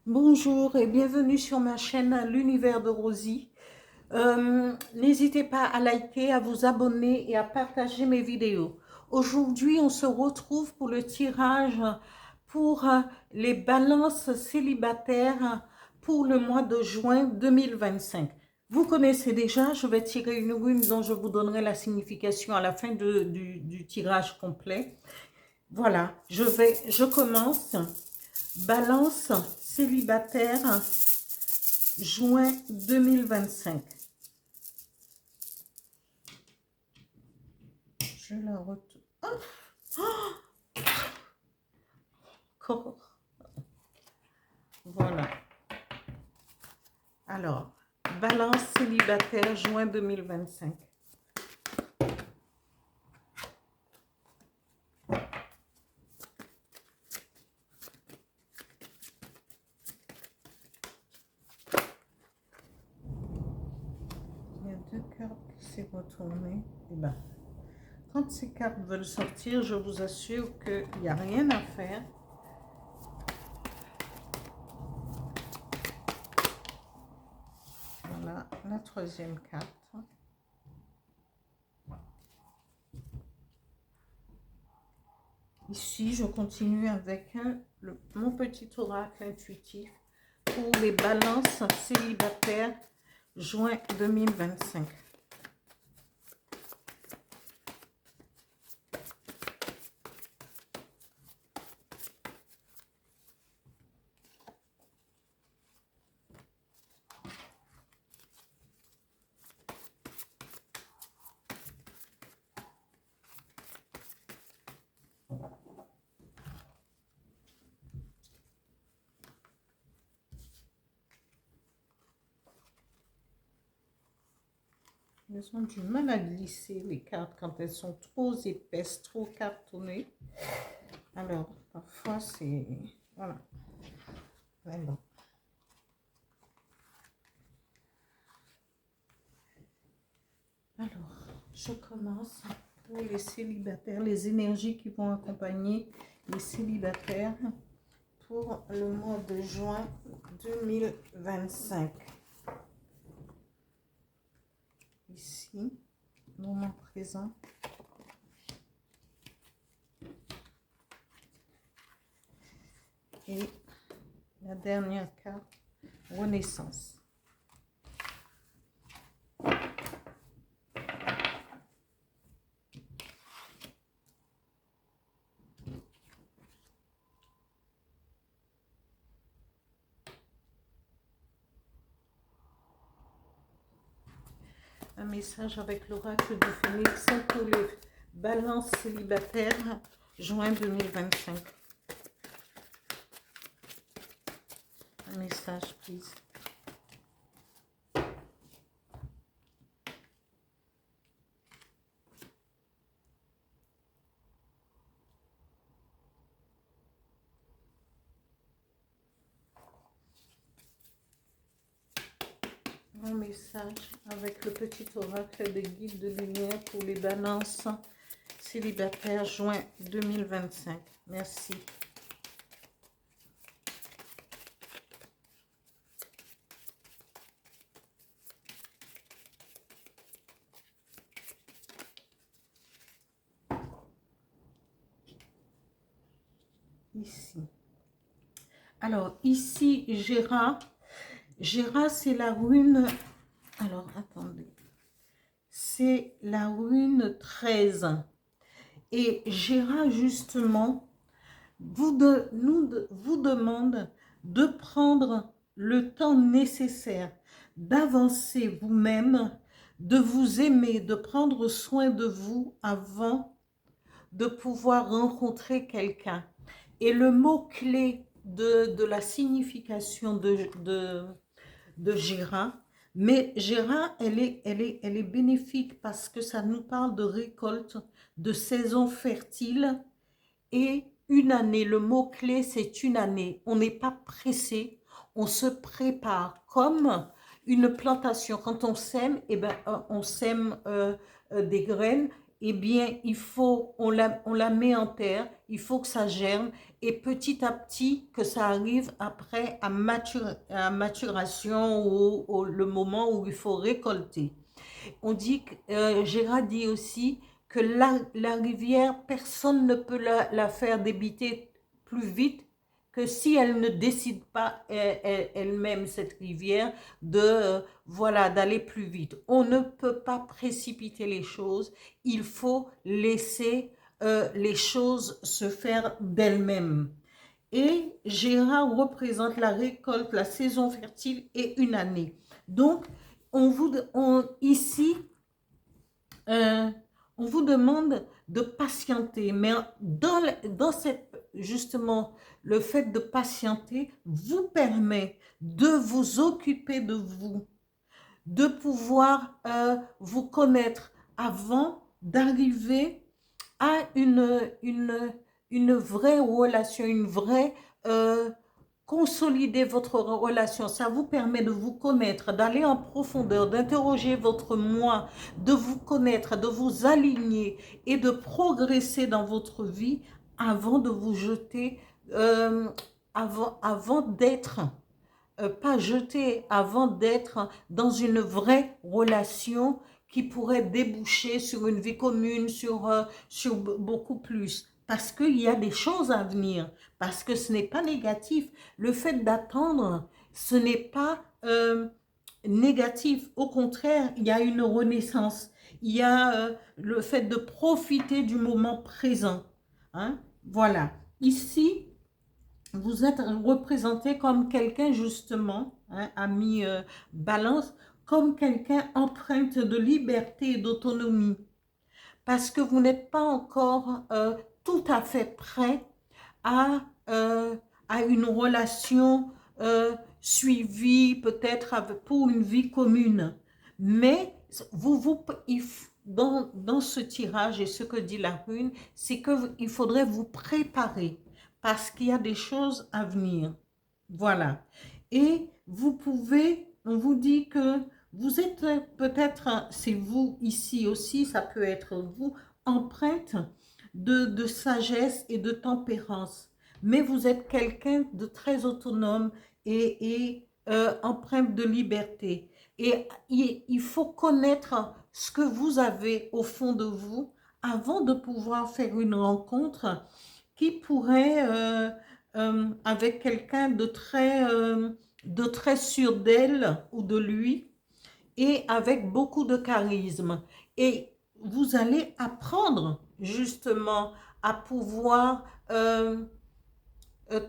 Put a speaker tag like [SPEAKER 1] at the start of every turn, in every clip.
[SPEAKER 1] Bonjour et bienvenue sur ma chaîne L'Univers de Rosie. N'hésitez pas à liker, à vous abonner et à partager mes vidéos. Aujourd'hui, on se retrouve pour le tirage pour les balances célibataires pour le mois de juin 2025. Vous connaissez déjà, je vais tirer une rune dont je vous donnerai la signification à la fin du tirage complet. Voilà, je commence. Balance célibataire, juin 2025. Je la retourne. Encore. Voilà. Alors, balance célibataire, juin 2025. Il y a deux cartes qui s'est retournées. Et ben, quand ces cartes veulent sortir, je vous assure qu'il n'y a rien à faire. Voilà, la troisième carte. Ici, je continue avec mon petit oracle intuitif pour les balances célibataires juin 2025. Elles ont du mal à glisser les cartes quand elles sont trop épaisses, trop cartonnées. Alors, parfois c'est... Voilà. Voilà. Alors, je commence pour les célibataires, les énergies qui vont accompagner les célibataires pour le mois de juin 2025. Ici, moment présent. Et la dernière carte, Renaissance. Un message avec l'oracle du Phénix pour les balances célibataires, juin 2025. Un message, please. Un message avec le petit oracle de guide de lumière pour les balances célibataires, juin 2025. Merci. Ici. Alors, ici, Gérard, c'est la rune... Alors, attendez. C'est la rune 13. Et Gérard, justement, vous demande de prendre le temps nécessaire d'avancer vous-même, de vous aimer, de prendre soin de vous avant de pouvoir rencontrer quelqu'un. Et le mot-clé de la signification de Gérard, mais Gérard, elle est bénéfique parce que ça nous parle de récolte, de saison fertile et une année. Le mot-clé, c'est une année. On n'est pas pressé, on se prépare comme une plantation. Quand on sème, eh ben, on sème des graines eh bien, on la met en terre, il faut que ça germe et petit à petit que ça arrive après à maturation ou le moment où il faut récolter. On dit que Gérard dit aussi que la rivière, personne ne peut la faire débiter plus vite que si elle ne décide pas elle-même, cette rivière, voilà, d'aller plus vite. On ne peut pas précipiter les choses, il faut laisser les choses se faire d'elles-mêmes. Et Gérard représente la récolte, la saison fertile et une année. Donc, ici, euh, on vous demande de patienter, mais justement, le fait de patienter vous permet de vous occuper de vous, de pouvoir vous connaître avant d'arriver à une vraie relation, consolider votre relation. Ça vous permet de vous connaître, d'aller en profondeur, d'interroger votre moi, de vous connaître, de vous aligner et de progresser dans votre vie avant de vous jeter, avant d'être, pas jeter, avant d'être dans une vraie relation qui pourrait déboucher sur une vie commune, sur beaucoup plus. Parce qu'il y a des choses à venir, parce que ce n'est pas négatif. Le fait d'attendre, ce n'est pas négatif. Au contraire, il y a une renaissance. Il y a le fait de profiter du moment présent. Hein? Voilà. Ici, vous êtes représenté comme quelqu'un justement, hein, ami Balance, comme quelqu'un empreinte de liberté et d'autonomie. Parce que vous n'êtes pas encore tout à fait prêt à, euh, à une relation suivie peut-être pour une vie commune. Mais dans ce tirage et ce que dit la rune, c'est qu'il faudrait vous préparer parce qu'il y a des choses à venir. Voilà. Et on vous dit que vous êtes peut-être, c'est vous ici aussi, ça peut être vous, empreinte de sagesse et de tempérance. Mais vous êtes quelqu'un de très autonome et empreinte de liberté. Et il faut connaître ce que vous avez au fond de vous avant de pouvoir faire une rencontre qui pourrait, avec quelqu'un de très sûr d'elle ou de lui, et avec beaucoup de charisme. Et vous allez apprendre justement à pouvoir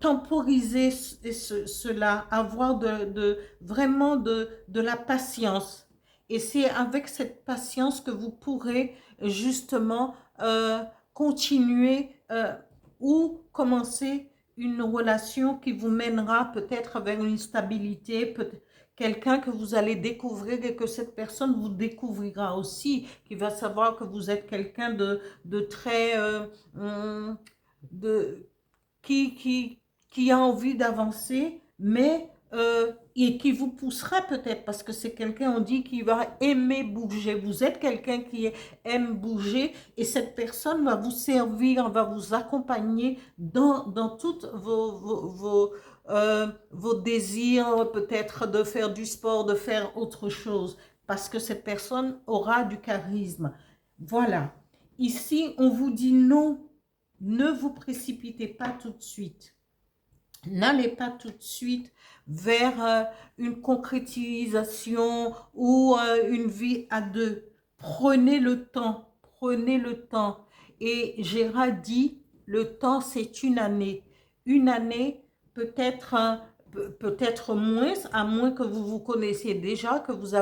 [SPEAKER 1] temporiser cela, avoir vraiment de la patience. Et c'est avec cette patience que vous pourrez justement continuer ou commencer une relation qui vous mènera peut-être vers une stabilité, quelqu'un que vous allez découvrir et que cette personne vous découvrira aussi, qui va savoir que vous êtes quelqu'un de très... de, qui a envie d'avancer, mais et qui vous poussera peut-être, parce que c'est quelqu'un, on dit, qui va aimer bouger. Vous êtes quelqu'un qui aime bouger, et cette personne va vous servir, va vous accompagner dans toutes vos désirs, peut-être de faire du sport, de faire autre chose, parce que cette personne aura du charisme. Voilà. Ici, on vous dit non. Ne vous précipitez pas tout de suite. N'allez pas tout de suite vers une concrétisation ou une vie à deux. Prenez le temps, prenez le temps. Et Gérard dit, le temps c'est une année. Une année, peut-être moins, à moins que vous vous connaissiez déjà, que vous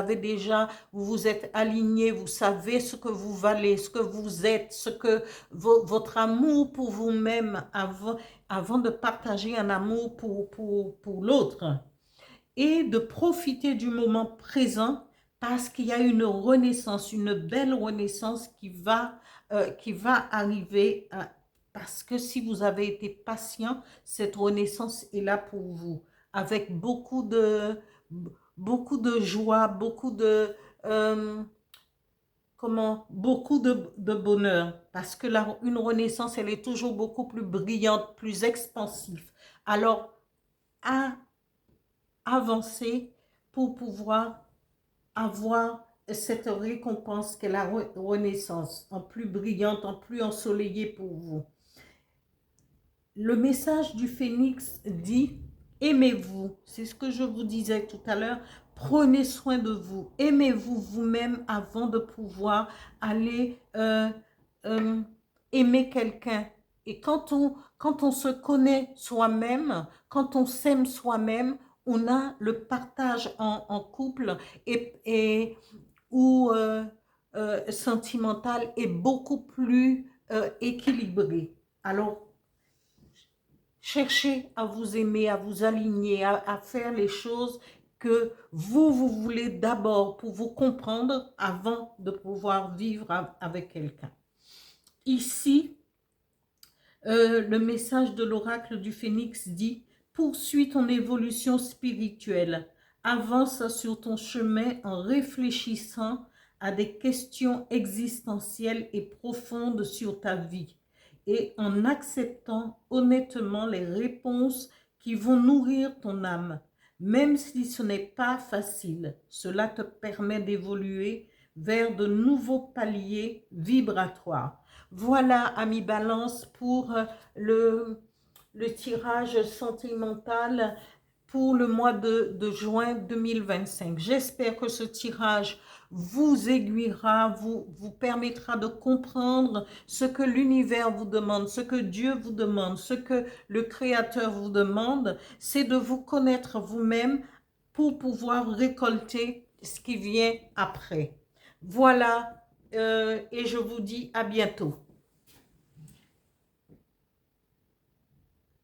[SPEAKER 1] vous êtes aligné, vous savez ce que vous valez, ce que vous êtes, votre amour pour vous-même avant de partager un amour pour l'autre. Et de profiter du moment présent parce qu'il y a une renaissance, une belle renaissance qui va arriver. Parce que si vous avez été patient, cette renaissance est là pour vous. Avec beaucoup de joie, beaucoup de... beaucoup de bonheur, parce que une renaissance, elle est toujours beaucoup plus brillante, plus expansive. Alors, à avancer pour pouvoir avoir cette récompense qu'est la renaissance, en plus brillante, en plus ensoleillée pour vous. Le message du phénix dit, aimez-vous, c'est ce que je vous disais tout à l'heure, prenez soin de vous, aimez-vous vous-même avant de pouvoir aller aimer quelqu'un. Et quand on se connaît soi-même, quand on s'aime soi-même, on a le partage en couple ou sentimental est beaucoup plus équilibré. Alors, cherchez à vous aimer, à vous aligner, à faire les choses que vous voulez d'abord pour vous comprendre avant de pouvoir vivre avec quelqu'un. Ici, le message de l'oracle du phénix dit « Poursuis ton évolution spirituelle, avance sur ton chemin en réfléchissant à des questions existentielles et profondes sur ta vie et en acceptant honnêtement les réponses qui vont nourrir ton âme. Même si ce n'est pas facile, cela te permet d'évoluer vers de nouveaux paliers vibratoires. » Voilà, amis Balance, pour le tirage sentimental pour le mois de juin 2025. J'espère que ce tirage vous aiguillera, vous permettra de comprendre ce que l'univers vous demande, ce que Dieu vous demande, ce que le Créateur vous demande, c'est de vous connaître vous-même pour pouvoir récolter ce qui vient après. Voilà, et je vous dis à bientôt.